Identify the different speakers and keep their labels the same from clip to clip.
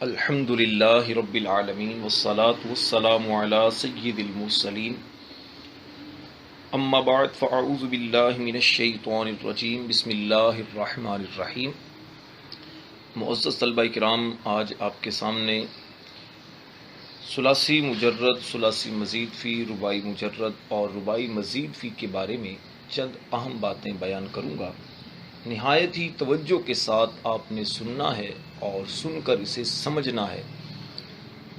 Speaker 1: الحمدللہ رب العالمین والصلاة والسلام علی سید المرسلین اما بعد فاعوذ باللہ من الشیطان الرجیم بسم اللہ الرحمن الرحیم۔ معزز طلبہ کرام، آج آپ کے سامنے ثلاثی مجرد، ثلاثی مزید فی، رباعی مجرد اور رباعی مزید فی کے بارے میں چند اہم باتیں بیان کروں گا۔ نہایت ہی توجہ کے ساتھ آپ نے سننا ہے اور سن کر اسے سمجھنا ہے،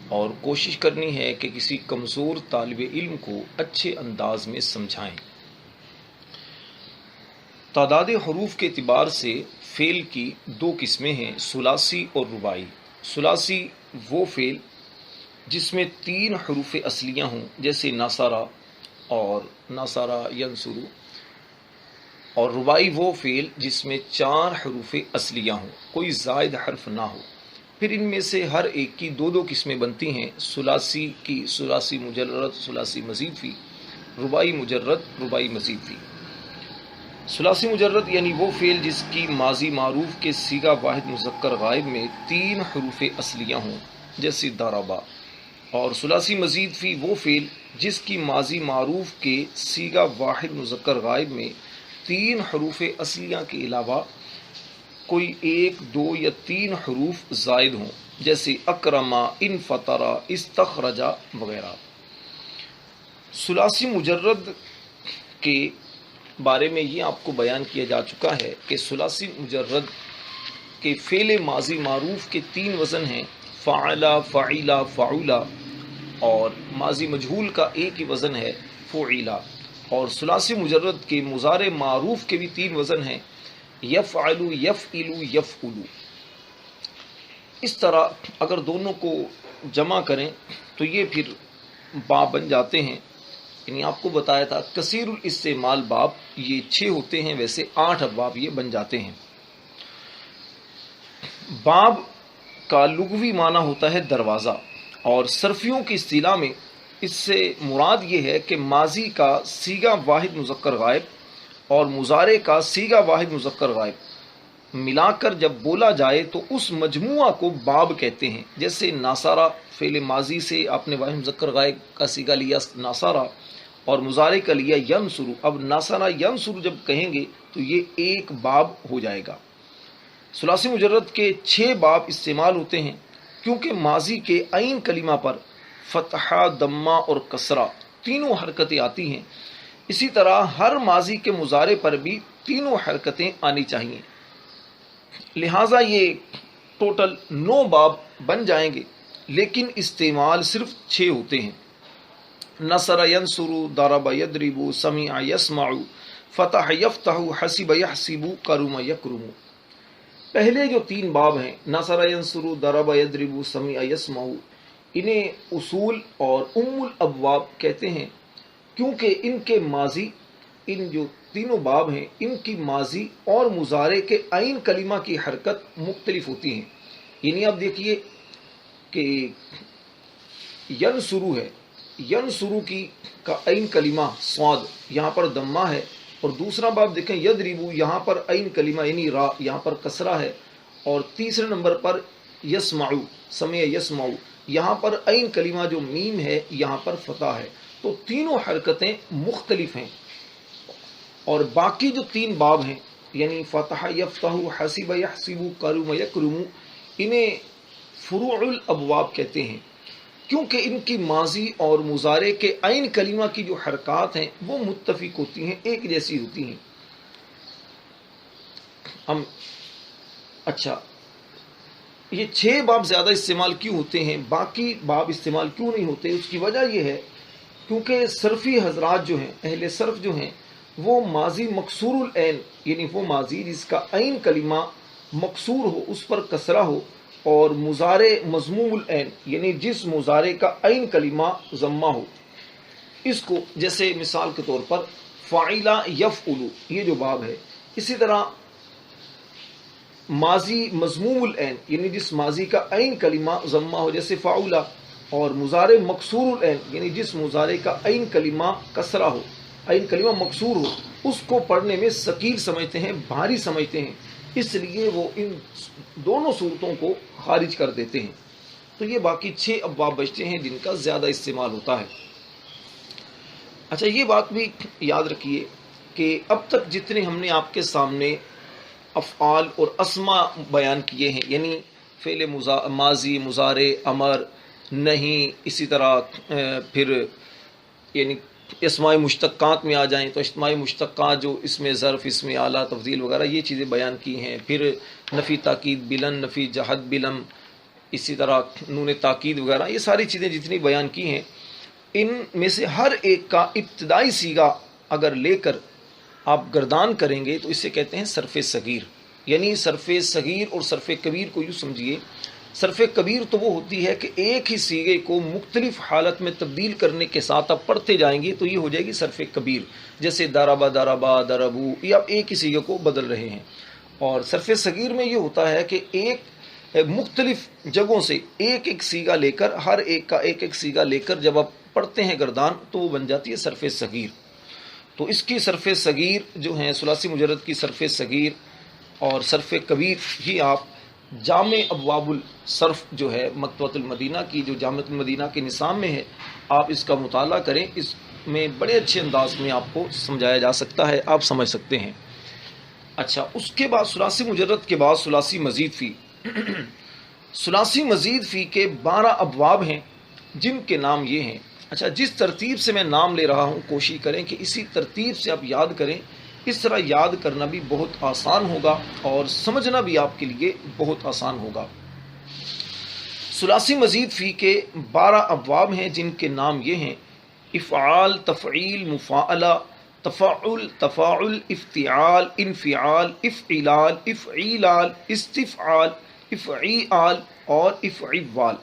Speaker 1: اور کوشش کرنی ہے کہ کسی کمزور طالب علم کو اچھے انداز میں سمجھائیں۔ تعداد حروف کے اعتبار سے فعل کی دو قسمیں ہیں، ثلاثی اور رباعی۔ ثلاثی وہ فعل جس میں 3 حروف اصلیاں ہوں، جیسے نصرہ اور نصرہ ینصرو، اور رباعی وہ فعل جس میں 4 حروف اصلیاں ہوں، کوئی زائد حرف نہ ہو۔ پھر ان میں سے ہر ایک کی دو قسمیں بنتی ہیں، ثلاثی کی ثلاثی مجرد، ثلاثی مزید فی، رباعی مجرد، رباعی مزید فی۔ ثلاثی مجرد یعنی وہ فعل جس کی ماضی معروف کے صیغہ واحد مذکر غائب میں 3 حروف اصلیاں ہوں، جیسے ضربہ۔ اور ثلاثی مزید فی وہ فعل جس کی ماضی معروف کے صیغہ واحد مذکر غائب میں 3 حروف اصلیہ کے علاوہ کوئی 1، 2 یا 3 حروف زائد ہوں، جیسے اکرما، انفطرا، استخرجا وغیرہ۔ ثلاثی مجرد کے بارے میں یہ آپ کو بیان کیا جا چکا ہے کہ ثلاثی مجرد کے فعل ماضی معروف کے 3 وزن ہیں، فعلا، فعیلا، فعولا، اور ماضی مجہول کا ایک ہی وزن ہے، فعیلا۔ اور ثلاثی مجرد کے مضارع معروف کے بھی 3 وزن ہیں، یفعل، یفعل، یفعل۔ اس طرح اگر دونوں کو جمع کریں تو یہ پھر باب بن جاتے ہیں۔ یعنی آپ کو بتایا تھا کثیر الاستعمال باب یہ 6 ہوتے ہیں، ویسے 8 ابواب یہ بن جاتے ہیں۔ باب کا لغوی معنی ہوتا ہے دروازہ، اور صرفیوں کی اصطلاح میں اس سے مراد یہ ہے کہ ماضی کا صیغہ واحد مذکر غائب اور مضارع کا صیغہ واحد مذکر غائب ملا کر جب بولا جائے تو اس مجموعہ کو باب کہتے ہیں۔ جیسے ناصرہ فعل ماضی سے آپ نے واحد مذکر غائب کا صیغہ لیا ناصرہ، اور مضارع کا لیا ینصرو۔ اب ناصرہ ینصرو جب کہیں گے تو یہ ایک باب ہو جائے گا۔ ثلاثی مجرد کے 6 باب استعمال ہوتے ہیں، کیونکہ ماضی کے عین کلمہ پر فتحہ، ضمہ اور کسرہ تینوں حرکتیں آتی ہیں۔ اسی طرح ہر ماضی کے مضارع پر بھی تینوں حرکتیں آنی چاہیے، لہٰذا یہ ٹوٹل 9 باب بن جائیں گے، لیکن استعمال صرف 6 ہوتے ہیں۔ نصر ینصر، ضرب یضرب، سمع یسمع، فتح یفتح، حسب یحسب، کرم یکرم۔ پہلے جو 3 باب ہیں، نصر ینصر، ضرب یضرب، سمع یسمع، انہیں اصول اور ام الابواب کہتے ہیں، کیونکہ ان کے ماضی، ان جو تینوں باب ہیں، ان کی ماضی اور مضارع کے عین کلمہ کی حرکت مختلف ہوتی ہیں۔ یعنی آپ دیکھیے کہ ینصرو ہے، ینصرو کی کا عین کلمہ صاد، یہاں پر ضمہ ہے، اور دوسرا باب دیکھیں یضربو، یہاں پر عین کلمہ یعنی را، یہاں پر کسرہ ہے، اور تیسرے نمبر پر یسمعو، سمع یسمعو، یہاں پر عین کلمہ جو میم ہے، یہاں پر فتح ہے۔ تو تینوں حرکتیں مختلف ہیں، اور باقی جو 3 باب ہیں، یعنی فتح یفتح، حسب یحسب، کرم یکرم، انہیں فروع الابواب کہتے ہیں، کیونکہ ان کی ماضی اور مضارع کے عین کلمہ کی جو حرکات ہیں وہ متفق ہوتی ہیں، ایک جیسی ہوتی ہیں۔ اچھا، یہ 6 باب زیادہ استعمال کیوں ہوتے ہیں، باقی باب استعمال کیوں نہیں ہوتے؟ اس کی وجہ یہ ہے کیونکہ صرفی حضرات جو ہیں، اہل صرف جو ہیں، وہ ماضی مکسور العین، یعنی وہ ماضی جس کا عین کلمہ مکسور ہو، اس پر کسرہ ہو، اور مضارع مضموم العین، یعنی جس مضارع کا عین کلمہ ضمہ ہو، اس کو، جیسے مثال کے طور پر فاعلا یفعل، یہ جو باب ہے۔ اسی طرح ماضی مضموم العین، یعنی جس ماضی کا عین کلمہ ضمہ ہو، جیسے فعولا، اور مضارع مکسور العین، یعنی جس مضارع کا عین کلمہ کسرہ ہو، عین کلمہ مکسور ہو، اس کو پڑھنے میں ثقیل سمجھتے ہیں، بھاری سمجھتے ہیں، اس لیے وہ ان دونوں صورتوں کو خارج کر دیتے ہیں۔ تو یہ باقی 6 ابواب بچتے ہیں جن کا زیادہ استعمال ہوتا ہے۔ اچھا، یہ بات بھی یاد رکھیے کہ اب تک جتنے ہم نے آپ کے سامنے افعال اور اسما بیان کیے ہیں، یعنی فعل ماضی، مضارع، امر، نہیں، اسی طرح پھر یعنی اسماء مشتقات میں آ جائیں تو اسماء مشتقات جو اسم ظرف، اسم اعلیٰ، تفضیل وغیرہ یہ چیزیں بیان کی ہیں، پھر نفی تاکید بلن، نفی جہد بلم، اسی طرح نون تاکید وغیرہ، یہ ساری چیزیں جتنی بیان کی ہیں، ان میں سے ہر ایک کا ابتدائی صیغہ اگر لے کر آپ گردان کریں گے تو اسے کہتے ہیں صرف صغیر۔ یعنی صرف صغیر اور صرف کبیر کو یوں سمجھیے، صرف کبیر تو وہ ہوتی ہے کہ ایک ہی صیغے کو مختلف حالت میں تبدیل کرنے کے ساتھ آپ پڑھتے جائیں گے تو یہ ہو جائے گی صرف کبیر، جیسے ضربا ضربا ضربو، یہ آپ ایک ہی صیغے کو بدل رہے ہیں۔ اور صرف صغیر میں یہ ہوتا ہے کہ ایک مختلف جگہوں سے ایک ایک صیغہ لے کر، ہر ایک کا ایک ایک صیغہ لے کر جب آپ پڑھتے ہیں گردان تو وہ بن جاتی ہے صرف صغیر۔ تو اس کی صرف صغیر جو ہیں ثلاثی مجرد کی صرف صغیر اور صرف کبیر ہی آپ جامع ابواب الصرف جو ہے مکتبۃ المدینہ کی، جو جامعۃ المدینہ کے نصاب میں ہے، آپ اس کا مطالعہ کریں، اس میں بڑے اچھے انداز میں آپ کو سمجھایا جا سکتا ہے، آپ سمجھ سکتے ہیں۔ اچھا، اس کے بعد ثلاثی مجرد کے بعد ثلاثی مزید فی ثلاثی مزید فی کے 12 ابواب ہیں جن کے نام یہ ہیں۔ اچھا، جس ترتیب سے میں نام لے رہا ہوں کوشش کریں کہ اسی ترتیب سے آپ یاد کریں، اس طرح یاد کرنا بھی بہت آسان ہوگا اور سمجھنا بھی آپ کے لیے بہت آسان ہوگا۔ ثلاثی مزید فی کے 12 ابواب ہیں جن کے نام یہ ہیں: افعال، تفعیل، مفاعلہ، تفعل، تفاعل، افتعال، انفعال، افعلال، افعیلال، استفعال، افعیال اور افعوال۔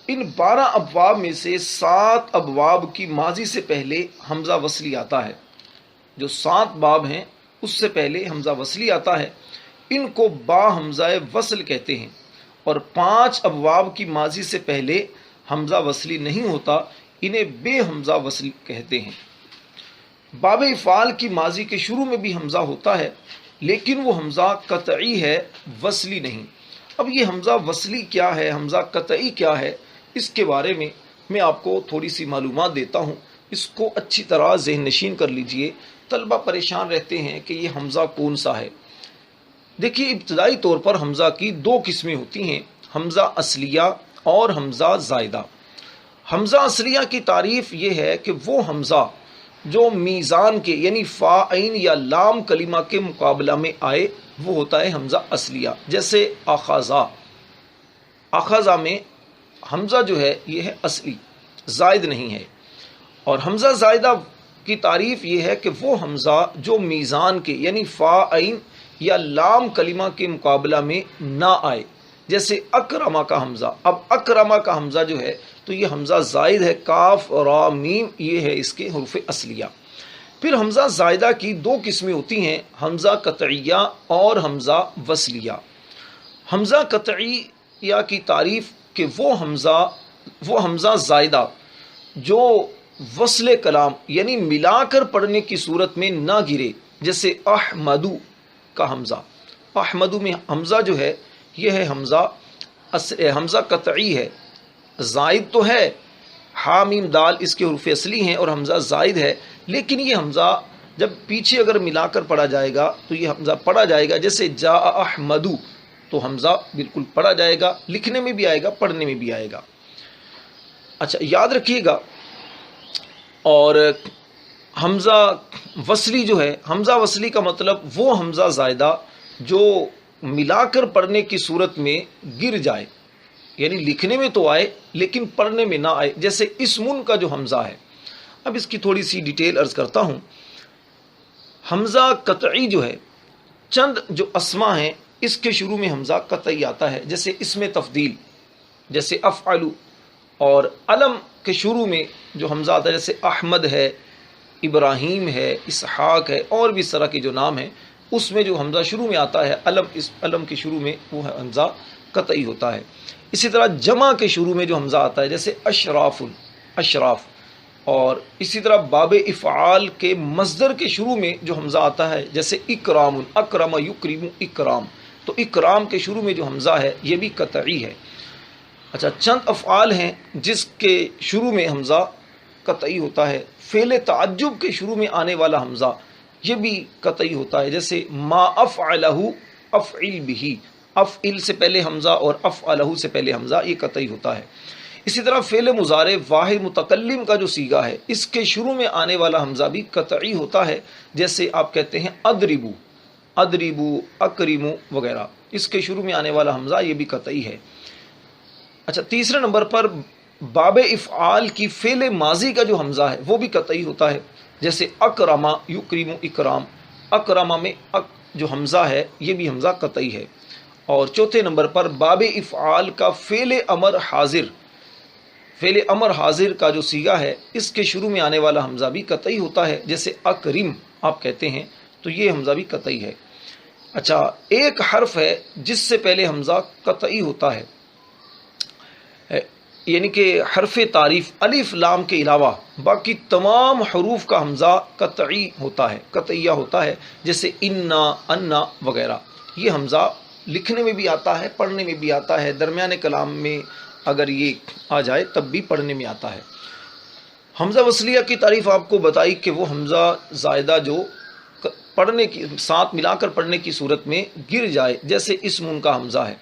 Speaker 1: ان 12 ابواب میں سے 7 ابواب کی ماضی سے پہلے حمزہ وصلی آتا ہے۔ جو 7 باب ہیں اس سے پہلے حمزہ وصلی آتا ہے، ان کو با حمزہ وصل کہتے ہیں، اور 5 ابواب کی ماضی سے پہلے حمزہ وصلی نہیں ہوتا، انہیں بے حمزہ وصل کہتے ہیں۔ باب افعال کی ماضی کے شروع میں بھی حمزہ ہوتا ہے، لیکن وہ حمزہ قطعی ہے، وصلی نہیں۔ اب یہ حمزہ وصلی کیا ہے، حمزہ قطعی کیا ہے، اس کے بارے میں آپ کو تھوڑی سی معلومات دیتا ہوں، اس کو اچھی طرح ذہن نشین کر لیجئے۔ طلبہ پریشان رہتے ہیں کہ یہ حمزہ کون سا ہے۔ دیکھیے، ابتدائی طور پر حمزہ کی 2 قسمیں ہوتی ہیں، حمزہ اصلیہ اور حمزہ زائدہ۔ حمزہ اصلیہ کی تعریف یہ ہے کہ وہ حمزہ جو میزان کے یعنی فا، عین یا لام کلمہ کے مقابلہ میں آئے وہ ہوتا ہے حمزہ اصلیہ۔ جیسے اخذا، اخذا میں حمزہ جو ہے یہ ہے اصلی، زائد نہیں ہے۔ اور حمزہ زائدہ کی تعریف یہ ہے کہ وہ حمزہ جو میزان کے یعنی فا، عین یا لام کلمہ کے مقابلہ میں نہ آئے، جیسے اکرما کا حمزہ۔ اب اکرما کا حمزہ جو ہے تو یہ حمزہ زائد ہے، کاف، را، میم، یہ ہے اس کے حروف اصلیہ۔ پھر حمزہ زائدہ کی 2 قسمیں ہوتی ہیں، حمزہ قطعیہ اور حمزہ وصلیہ۔ حمزہ قطعیہ کی تعریف کہ وہ حمزہ زائدہ جو وصل کلام یعنی ملا کر پڑھنے کی صورت میں نہ گرے، جیسے احمدو کا حمزہ۔ احمدو میں حمزہ جو ہے یہ ہے حمزہ قطعی ہے، زائد تو ہے، ہا میم دال اس کے حروف اصلی ہیں اور حمزہ زائد ہے، لیکن یہ حمزہ جب پیچھے اگر ملا کر پڑھا جائے گا تو یہ حمزہ پڑھا جائے گا، جیسے جا احمدو، تو حمزہ بالکل پڑھا جائے گا، لکھنے میں بھی آئے گا، پڑھنے میں بھی آئے گا۔ اچھا، یاد رکھیے گا۔ اور حمزہ وصلی جو ہے، حمزہ وصلی کا مطلب وہ حمزہ زائدہ جو ملا کر پڑھنے کی صورت میں گر جائے، یعنی لکھنے میں تو آئے لیکن پڑھنے میں نہ آئے، جیسے اسمن کا جو حمزہ ہے۔ اب اس کی تھوڑی سی ڈیٹیل عرض کرتا ہوں۔ حمزہ قطعی جو ہے، چند جو اسما ہیں اس کے شروع میں حمزہ قطعی آتا ہے، جیسے اسم تفضیل، جیسے افعلو، اور علم کے شروع میں جو حمزہ آتا ہے جیسے احمد ہے، ابراہیم ہے، اسحاق ہے، اور بھی اس طرح کے جو نام ہیں اس میں جو حمزہ شروع میں آتا ہے علم، اس علم کے شروع میں وہ حمزہ قطعی ہوتا ہے۔ اسی طرح جمع کے شروع میں جو حمزہ آتا ہے جیسے اشراف، اشراف، اور اسی طرح باب افعال کے مصدر کے شروع میں جو حمزہ آتا ہے جیسے اکرام، اکرم یکرم اکرام، تو اکرام کے شروع میں جو حمزہ ہے یہ بھی قطعی ہے۔ اچھا، چند افعال ہیں جس کے شروع میں حمزہ قطعی ہوتا ہے. فعل تعجب کے شروع میں آنے والا حمزہ یہ بھی قطعی ہوتا ہے، جیسے ما افعلہ افعل بھی، افعل سے پہلے حمزہ اور افعلہ سے پہلے حمزہ، یہ قطعی ہوتا ہے. اسی طرح فعل مضارع واحد متکلم کا جو صیغہ ہے اس کے شروع میں آنے والا حمزہ بھی قطعی ہوتا ہے، جیسے آپ کہتے ہیں اضربو، اضربو، اکرمو وغیرہ، اس کے شروع میں آنے والا حمزہ یہ بھی قطعی ہے. اچھا، تیسرے نمبر پر باب افعال کی فعل ماضی کا جو حمزہ ہے وہ بھی قطعی ہوتا ہے، جیسے اکرما یکرم اکرام، اکرما میں جو حمزہ ہے یہ بھی حمزہ قطعی ہے. اور چوتھے نمبر پر باب افعال کا فعل امر حاضر، فعل امر حاضر کا جو صیغہ ہے اس کے شروع میں آنے والا حمزہ بھی قطعی ہوتا ہے، جیسے اکرم آپ کہتے ہیں تو یہ حمزہ بھی قطعی ہے. اچھا، ایک حرف ہے جس سے پہلے حمزہ قطعی ہوتا ہے، یعنی کہ حرف تعریف الف لام کے علاوہ باقی تمام حروف کا حمزہ قطعی ہوتا ہے، قطعیہ ہوتا ہے، جیسے انا، انا وغیرہ. یہ حمزہ لکھنے میں بھی آتا ہے، پڑھنے میں بھی آتا ہے، درمیان کلام میں اگر یہ آ جائے تب بھی پڑھنے میں آتا ہے. حمزہ وصلیہ کی تعریف آپ کو بتائی کہ وہ حمزہ زائدہ جو پڑھنے کی ساتھ ملا کر پڑھنے کی صورت میں گر جائے، جیسے اسم کا حمزہ ہے.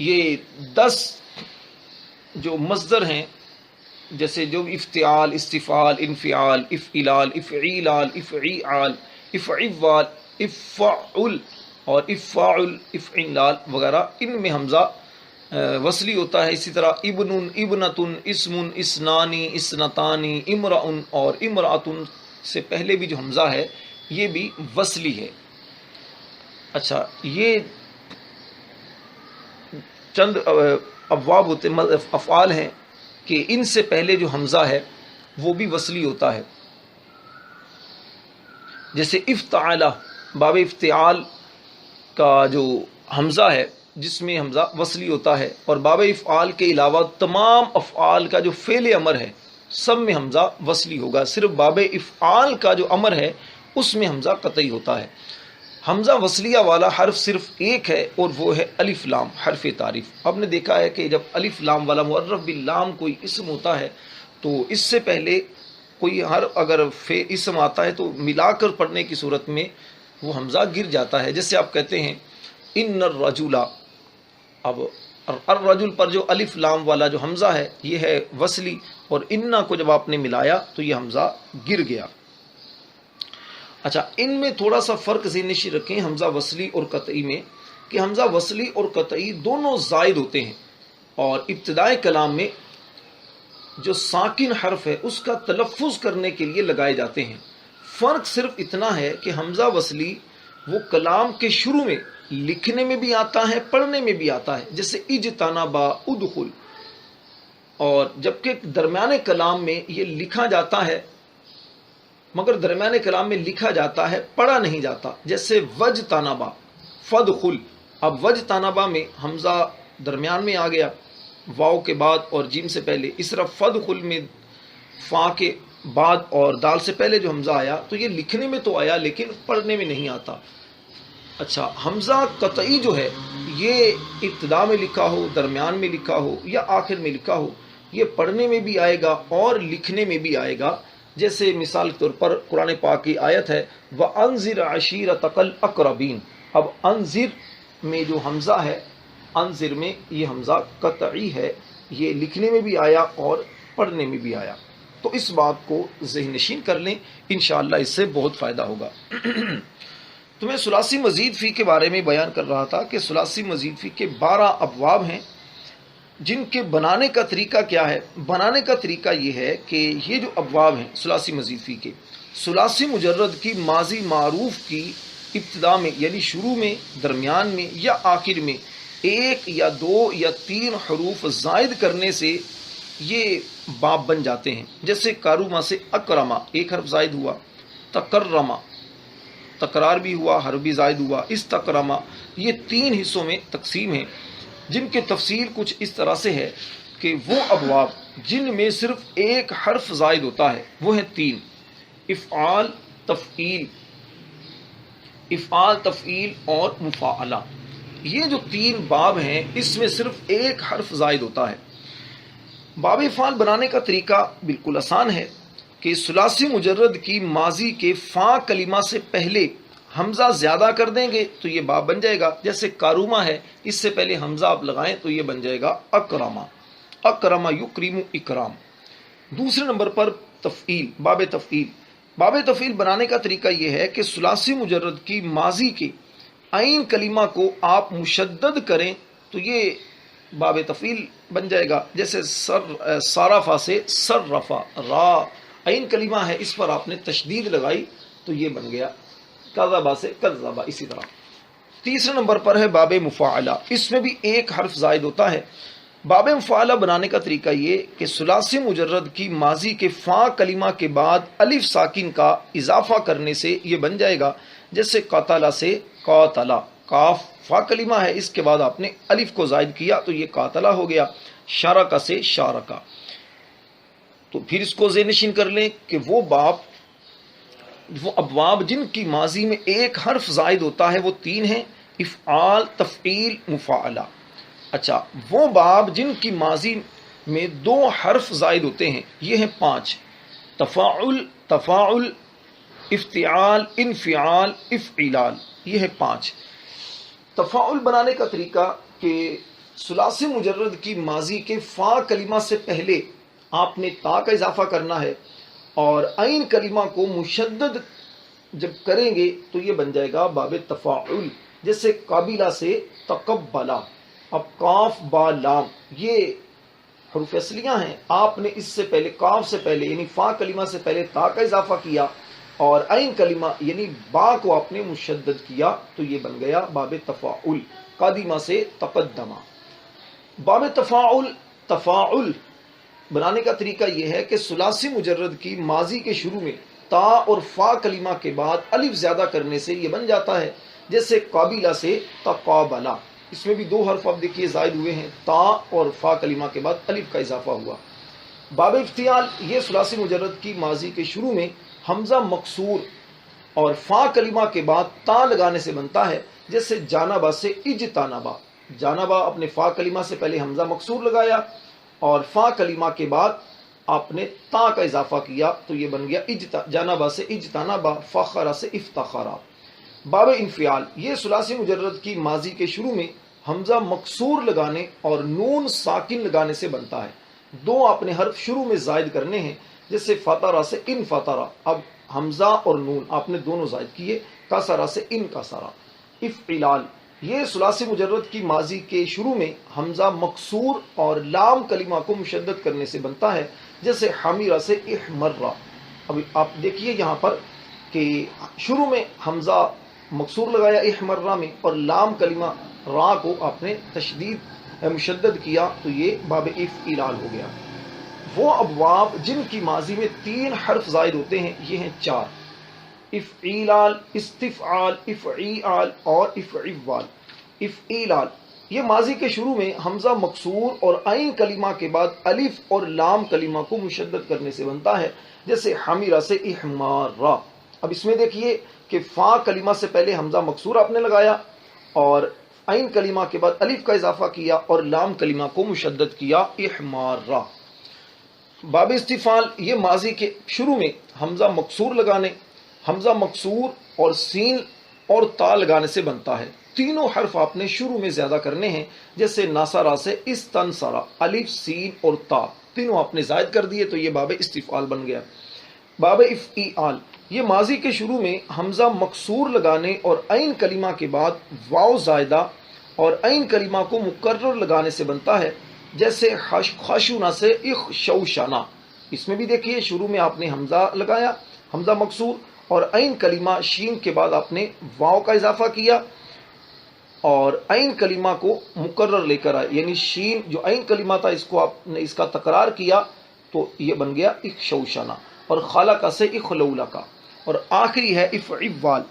Speaker 1: یہ 10 جو مصدر ہیں، جیسے جو افتعال، استفعال، انفعال، افعلال، افعیلال، افعیعال، افعوال، افعل اور افاعل، افعلال وغیرہ، ان میں حمزہ وصلی ہوتا ہے. اسی طرح ابن، ابنتن، اسم، اسنانی، اسنتانی، امرأن اور امرأتن سے پہلے بھی جو حمزہ ہے یہ بھی وصلی ہے. اچھا، یہ چند ابواب ہوتے افعال ہیں کہ ان سے پہلے جو حمزہ ہے وہ بھی وصلی ہوتا ہے، جیسے افتعال، باب افتعال کا جو حمزہ ہے جس میں حمزہ وصلی ہوتا ہے، اور باب افعال کے علاوہ تمام افعال کا جو فعل امر ہے سب میں حمزہ وصلی ہوگا، صرف باب افعال کا جو امر ہے اس میں حمزہ قطعی ہوتا ہے. حمزہ وصلیہ والا حرف صرف ایک ہے اور وہ ہے الف لام، حرف تعریف. آپ نے دیکھا ہے کہ جب الف لام والا معرف باللام کوئی اسم ہوتا ہے تو اس سے پہلے کوئی اگر اسم آتا ہے تو ملا کر پڑھنے کی صورت میں وہ حمزہ گر جاتا ہے، جیسے آپ کہتے ہیں ان الرجل. اب الرجل پر جو الف لام والا جو حمزہ ہے یہ ہے وصلی، اور انا کو جب آپ نے ملایا تو یہ حمزہ گر گیا. اچھا، ان میں تھوڑا سا فرق ذہن نشین رکھیں حمزہ وصلی اور قطعی میں، کہ حمزہ وصلی اور قطعی دونوں زائد ہوتے ہیں، اور ابتدائے کلام میں جو ساکن حرف ہے اس کا تلفظ کرنے کے لیے لگائے جاتے ہیں. فرق صرف اتنا ہے کہ حمزہ وصلی وہ کلام کے شروع میں لکھنے میں بھی آتا ہے، پڑھنے میں بھی آتا ہے، جیسے اجتنبا، ادخل، اور جبکہ درمیان کلام میں یہ لکھا جاتا ہے مگر درمیان کلام میں لکھا جاتا ہے، پڑھا نہیں جاتا، جیسے وجتنبا، فدخل. اب وجتنبا میں حمزہ درمیان میں آ گیا واو کے بعد اور جیم سے پہلے، اس طرح فدخل میں فا کے بعد اور دال سے پہلے جو حمزہ آیا تو یہ لکھنے میں تو آیا لیکن پڑھنے میں نہیں آتا. اچھا، حمزہ قطعی جو ہے یہ ابتدا میں لکھا ہو، درمیان میں لکھا ہو یا آخر میں لکھا ہو، یہ پڑھنے میں بھی آئے گا اور لکھنے میں بھی آئے گا. جیسے مثال کے طور پر قرآن پاک کی آیت ہے وَأَنذِرْ عَشِيرَتَكَ الْأَقْرَبِينَ. اب انذر میں جو حمزہ ہے، انذر میں یہ حمزہ قطعی ہے، یہ لکھنے میں بھی آیا اور پڑھنے میں بھی آیا. تو اس بات کو ذہن نشین کر لیں، انشاءاللہ اس سے بہت فائدہ ہوگا. تو میں ثلاثی مزید فی کے بارے میں بیان کر رہا تھا کہ ثلاثی مزید فی کے 12 ابواب ہیں، جن کے بنانے کا طریقہ کیا ہے. بنانے کا طریقہ یہ ہے کہ یہ جو ابواب ہیں ثلاثی مزید فی کے، ثلاثی مجرد کی ماضی معروف کی ابتدا میں یعنی شروع میں، درمیان میں یا آخر میں ایک یا دو یا تین حروف زائد کرنے سے یہ باب بن جاتے ہیں. جیسے کاروما سے اکرما ایک حرف زائد ہوا، تکرما تکرار بھی ہوا، حرف بھی زائد ہوا، استکرما. یہ 3 حصوں میں تقسیم ہے، جن کی تفصیل کچھ اس طرح سے ہے کہ وہ ابواب جن میں صرف ایک حرف زائد ہوتا ہے وہ ہیں 3: افعال، تفعیل، افعال تفعیل اور مفاعلہ. یہ جو 3 باب ہیں اس میں صرف ایک حرف زائد ہوتا ہے۔ باب افعال بنانے کا طریقہ بالکل آسان ہے کہ ثلاثی مجرد کی ماضی کے فا کلمہ سے پہلے حمزہ زیادہ کر دیں گے تو یہ باب بن جائے گا۔ جیسے کاروما ہے، اس سے پہلے حمزہ آپ لگائیں تو یہ بن جائے گا اکرما، اکرما یکرم اکرام۔ دوسرے نمبر پر تفعیل، باب تفعیل۔ باب تفعیل بنانے کا طریقہ یہ ہے کہ ثلاثی مجرد کی ماضی کے عین کلمہ کو آپ مشدد کریں تو یہ باب تفعیل بن جائے گا۔ جیسے صارفہ سے صرفہ، را عین کلمہ ہے، اس پر آپ نے تشدید لگائی تو یہ بن گیا کذبہ سے کذبہ۔ اسی طرح تیسرے نمبر پر ہے باب مفاعلہ، اس میں بھی ایک حرف زائد ہوتا ہے۔ باب مفاعلہ بنانے کا طریقہ یہ کہ ثلاثی مجرد کی ماضی کے فا کلمہ کے بعد الف ساکن کا اضافہ کرنے سے یہ بن جائے گا۔ جیسے قاتلہ سے قاتلہ، کاف فا کلمہ ہے، اس کے بعد آپ نے الف کو زائد کیا تو یہ قاتلہ ہو گیا۔ شارکہ سے شارکہ۔ تو پھر اس کو ذہن نشین کر لیں کہ وہ ابواب جن کی ماضی میں ایک حرف زائد ہوتا ہے وہ 3 ہیں: افعال، تفعیل، مفاعلہ۔ اچھا، وہ باب جن کی ماضی میں 2 حرف زائد ہوتے ہیں یہ ہیں 5: تفاعل، تفاعل، افتعال، انفعال، افعلال۔ یہ ہے 5۔ تفاعل بنانے کا طریقہ کہ ثلاثی مجرد کی ماضی کے فا کلمہ سے پہلے آپ نے تا کا اضافہ کرنا ہے اور عین کلمہ کو مشدد جب کریں گے تو یہ بن جائے گا باب تفاعل۔ جیسے قابلہ سے تقبلہ۔ اب کاف با لام یہ حروف اصلیاں ہیں، آپ نے اس سے پہلے کاف سے پہلے یعنی فا کلمہ سے پہلے تا کا اضافہ کیا اور عین کلمہ یعنی با کو آپ نے مشدد کیا تو یہ بن گیا باب تفاعل۔ قادمہ سے تقدمہ۔ باب تفاعل، تفاعل بنانے کا طریقہ یہ ہے کہ ثلاثی مجرد کی ماضی کے شروع میں تا اور فا کلمہ کے بعد الف زیادہ کرنے سے یہ بن جاتا ہے۔ جیسے قابلہ سے تقابلہ، اس میں بھی 2 حرف اب دیکھیے زائد ہوئے ہیں، تا اور فا کلمہ کے بعد الف کا اضافہ ہوا۔ باب افتعال، یہ ثلاثی مجرد کی ماضی کے شروع میں حمزہ مکسور اور فا کلمہ کے بعد تا لگانے سے بنتا ہے۔ جیسے جانبہ سے اجتنبہ، جانبہ اپنے فا کلمہ سے پہلے حمزہ مکسور لگایا اور فا کلمہ کے بعد آپ نے تا کا اضافہ کیا تو یہ بن گیا جانبہ سے اجتنبہ، فخر سے افتخرا۔ باب انفعال، یہ ثلاثی مجرد کی ماضی کے شروع میں حمزہ مکسور لگانے اور نون ساکن لگانے سے بنتا ہے۔ 2 آپ نے حرف شروع میں زائد کرنے ہیں، جیسے فطرہ سے ان فطرہ، اب حمزہ اور نون آپ نے دونوں زائد کیے، کسرہ سے ان کسرہ۔ افعلال، یہ ثلاثی مجرد کی ماضی کے شروع میں حمزہ مکسور اور لام کلمہ کو مشدد کرنے سے بنتا ہے۔ جیسے حمیرہ سے احمرہ۔ اب آپ دیکھیے یہاں پر کہ شروع میں حمزہ مکسور لگایا احمرہ میں اور لام کلمہ را کو آپ نے تشدید مشدد کیا تو یہ باب افعلال ہو گیا۔ وہ ابواب جن کی ماضی میں 3 حرف زائد ہوتے ہیں یہ ہیں 4: افعیلال، استفعال، افعیال اور افعوال۔ افعیلال یہ ماضی کے شروع میں حمزہ مکسور اور عین کلمہ کے بعد الف اور لام کلمہ کو مشدد کرنے سے بنتا ہے۔ جیسے حمیرہ سے احمارہ۔ اب اس میں دیکھیے کہ فا کلمہ سے پہلے حمزہ مکسور آپ نے لگایا اور عین کلمہ کے بعد الف کا اضافہ کیا اور لام کلمہ کو مشدد کیا، احمارہ۔ باب استفعال، یہ ماضی کے شروع میں حمزہ مکسور لگانے، حمزہ مکسور اور سین اور تا لگانے سے بنتا ہے۔ 3 حرف آپ نے شروع میں زیادہ کرنے ہیں، جیسے ناصرہ سے استنصرہ، الف، سین اور تا تینوں آپ نے زائد کر دیے تو یہ باب استفعال بن گیا۔ باب افعال، یہ ماضی کے شروع میں حمزہ مکسور لگانے اور عین کلمہ کے بعد واو زائدہ اور عین کلمہ کو مکرر لگانے سے بنتا ہے۔ جیسے خشونہ سے اخشوشنہ، اس میں بھی دیکھیے شروع میں آپ نے حمزہ لگایا، حمزہ مکسور اور عین کلمہ شین کے بعد آپ نے واو کا اضافہ کیا اور عین کلمہ کو مکرر لے کر آئے، یعنی شین جو عین کلمہ تھا اس کو آپ نے اس کا تکرار کیا تو یہ بن گیا اخشوشنہ۔ اور خلق سے اخلولک۔ اور آخری ہے افعوال،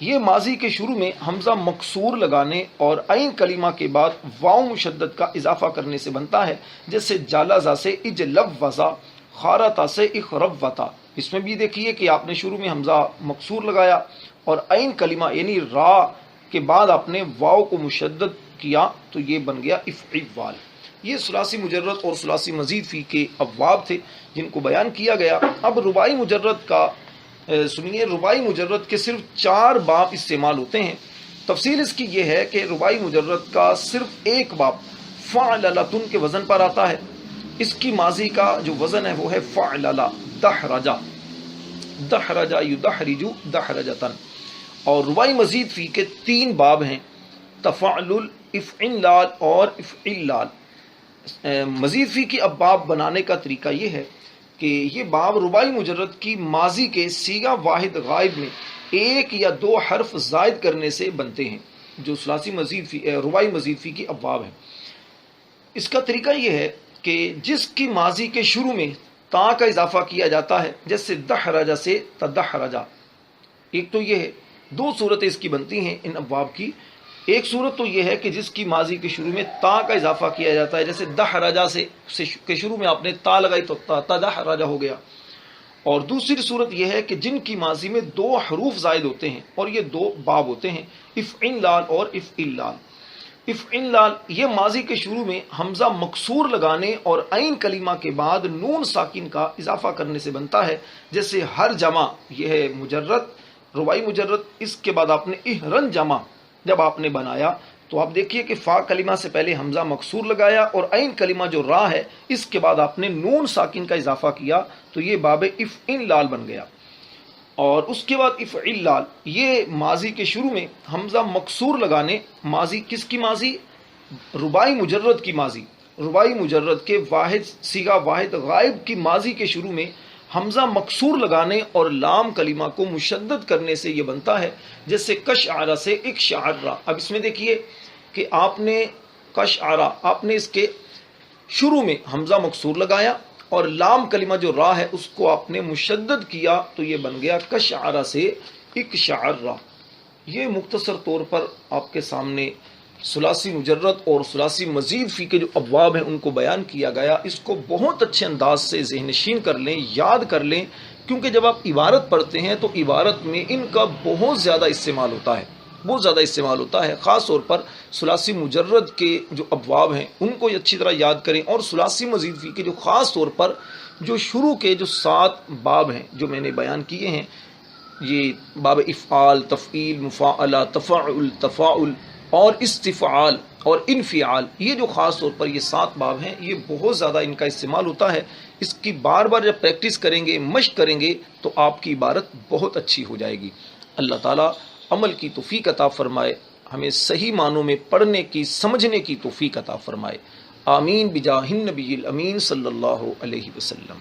Speaker 1: یہ ماضی کے شروع میں حمزہ مکسور لگانے اور عین کلمہ کے بعد واو مشدد کا اضافہ کرنے سے بنتا ہے۔ جیسے جالزہ سے اجلوزہ، خارطہ سے اخروتا۔ اس میں بھی دیکھیے کہ آپ نے شروع میں حمزہ مکسور لگایا اور عین کلمہ یعنی را کے بعد آپ نے واو کو مشدد کیا تو یہ بن گیا افعوال۔ یہ ثلاثی مجرد اور ثلاثی مزید فی کے ابواب تھے جن کو بیان کیا گیا۔ اب رباعی مجرد کا سنیے، رباعی مجرد کے صرف 4 باب استعمال ہوتے ہیں۔ تفصیل اس کی یہ ہے کہ رباعی مجرد کا صرف ایک باب فعللتن کے وزن پر آتا ہے۔ اس کی ماضی کا جو وزن ہے وہ ہے فعللا، دحرجا، دحرجا یدحرج دحرجتن۔ اور رباعی مزید فی کے 3 باب ہیں، تفعلل، افعلال اور افعلال۔ مزید فی کی ابواب بنانے کا طریقہ یہ ہے کہ یہ باب رباعی مجرد کی ماضی کے صیغہ واحد غائب میں 1 یا 2 حرف زائد کرنے سے بنتے ہیں، جو ثلاثی مزید فی رباعی مزید فی کی ابواب ہیں۔ اس کا طریقہ یہ ہے کہ جس کی ماضی کے شروع میں تا کا اضافہ کیا جاتا ہے، جیسے دحرجہ سے تدحرجہ، ایک تو یہ ہے، 2 صورتیں اس کی بنتی ہیں ان ابواب کی۔ ایک صورت تو یہ ہے کہ جس کی ماضی کے شروع میں تا کا اضافہ کیا جاتا ہے، جیسے دحرجہ سے کے شروع میں آپ نے تا لگائی تو تدحرجہ ہو گیا۔ اور دوسری صورت یہ ہے کہ جن کی ماضی میں 2 حروف زائد ہوتے ہیں، اور یہ 2 باب ہوتے ہیں، افعلال اور افعلال۔ افعلال یہ ماضی کے شروع میں حمزہ مکسور لگانے اور عین کلمہ کے بعد نون ساکن کا اضافہ کرنے سے بنتا ہے، جیسے ہر جمع، یہ ہے مجرد، رباعی مجرد۔ اس کے بعد آپ نے اہرن جمع جب آپ نے بنایا تو آپ دیکھیے کہ فا کلمہ سے پہلے حمزہ مکسور لگایا اور عین کلمہ جو را ہے اس کے بعد آپ نے نون ساکن کا اضافہ کیا تو یہ باب افعلال بن گیا۔ اور اس کے بعد افعلال یہ ماضی کے شروع میں حمزہ مکسور لگانے، ماضی کس کی ماضی؟ رباعی مجرد کی ماضی، رباعی مجرد کے واحد صیغہ واحد غائب کی ماضی کے شروع میں حمزہ مکسور لگانے اور لام کلمہ کو مشدد کرنے سے یہ بنتا ہے، جیسے کشعرہ سے اکشعرہ۔ اب اس میں دیکھیے کہ آپ نے کشعرہ، آپ نے اس کے شروع میں حمزہ مکسور لگایا اور لام کلمہ جو را ہے اس کو آپ نے مشدد کیا تو یہ بن گیا کشعرہ سے اکشعرہ۔ یہ مختصر طور پر آپ کے سامنے ثلاثی مجرد اور ثلاثی مزید فی کے جو ابواب ہیں ان کو بیان کیا گیا۔ اس کو بہت اچھے انداز سے ذہن نشین کر لیں، یاد کر لیں، کیونکہ جب آپ عبارت پڑھتے ہیں تو عبارت میں ان کا بہت زیادہ استعمال ہوتا ہے، بہت زیادہ استعمال ہوتا ہے۔ خاص طور پر ثلاثی مجرد کے جو ابواب ہیں ان کو اچھی طرح یاد کریں، اور ثلاثی مزید فی کے جو خاص طور پر جو شروع کے جو 7 باب ہیں جو میں نے بیان کیے ہیں، یہ باب افعال، تفعیل، مفاعلہ، تفاعل، تفاعل اور استفعال اور انفعال، یہ جو خاص طور پر یہ 7 باب ہیں، یہ بہت زیادہ ان کا استعمال ہوتا ہے۔ اس کی بار بار جب پریکٹس کریں گے، مشق کریں گے تو آپ کی عبارت بہت اچھی ہو جائے گی۔ اللہ تعالیٰ عمل کی توفیق عطا فرمائے، ہمیں صحیح معنوں میں پڑھنے کی، سمجھنے کی توفیق عطا فرمائے۔ آمین بجاہ النبی الامین صلی اللہ علیہ وسلم۔